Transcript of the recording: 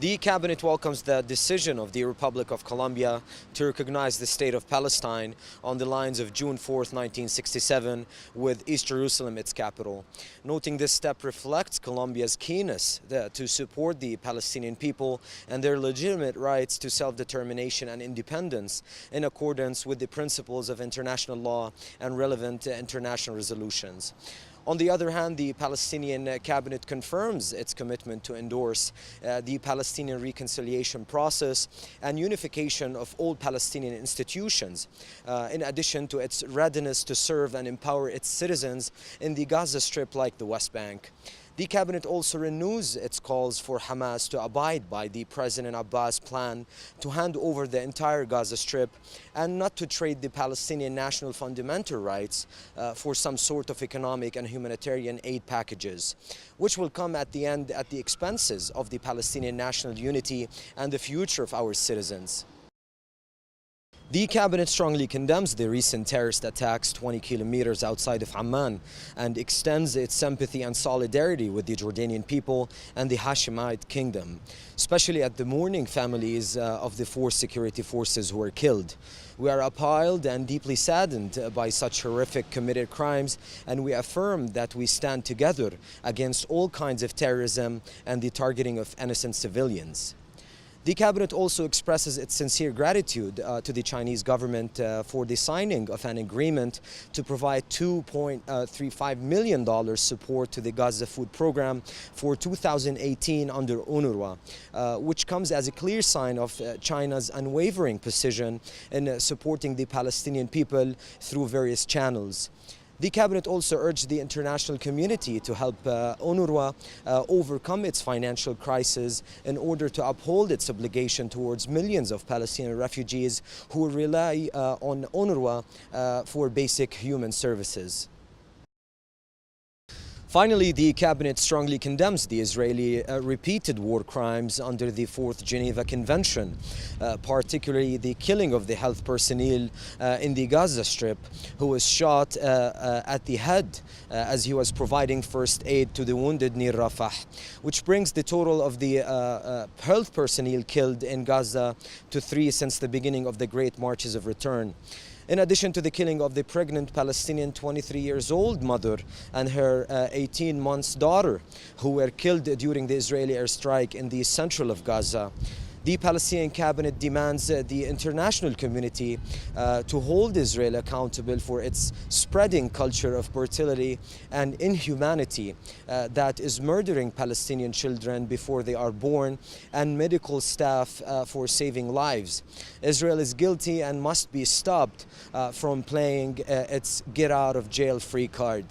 The cabinet welcomes the decision of the Republic of Colombia to recognize the state of Palestine on the lines of June 4, 1967, with East Jerusalem its capital. Noting this step reflects Colombia's keenness to support the Palestinian people and their legitimate rights to self-determination and independence in accordance with the principles of international law and relevant international resolutions. On the other hand, the Palestinian cabinet confirms its commitment to endorse the Palestinian reconciliation process and unification of all Palestinian institutions, in addition to its readiness to serve and empower its citizens in the Gaza Strip like the West Bank. The cabinet also renews its calls for Hamas to abide by the President Abbas' plan to hand over the entire Gaza Strip and not to trade the Palestinian national fundamental rights for some sort of economic and humanitarian aid packages, which will come at the end at the expenses of the Palestinian national unity and the future of our citizens. The cabinet strongly condemns the recent terrorist attacks 20 kilometers outside of Amman and extends its sympathy and solidarity with the Jordanian people and the Hashemite kingdom, especially at the mourning families of the four security forces who were killed. We are appalled and deeply saddened by such horrific committed crimes, and we affirm that we stand together against all kinds of terrorism and the targeting of innocent civilians. The cabinet also expresses its sincere gratitude to the Chinese government for the signing of an agreement to provide $2.35 million support to the Gaza Food Program for 2018 under UNRWA, which comes as a clear sign of China's unwavering precision in supporting the Palestinian people through various channels. The cabinet also urged the international community to help UNRWA overcome its financial crisis in order to uphold its obligation towards millions of Palestinian refugees who rely on UNRWA for basic human services. Finally, the cabinet strongly condemns the Israeli repeated war crimes under the Fourth Geneva Convention, particularly the killing of the health personnel in the Gaza Strip, who was shot at the head as he was providing first aid to the wounded near Rafah, which brings the total of the health personnel killed in Gaza to 3 since the beginning of the Great Marches of Return. In addition to the killing of the pregnant Palestinian 23-year-old mother and her 18-month daughter, who were killed during the Israeli airstrike in the central of Gaza, the Palestinian cabinet demands the international community to hold Israel accountable for its spreading culture of brutality and inhumanity that is murdering Palestinian children before they are born and medical staff for saving lives. Israel is guilty and must be stopped from playing its get-out-of-jail-free card.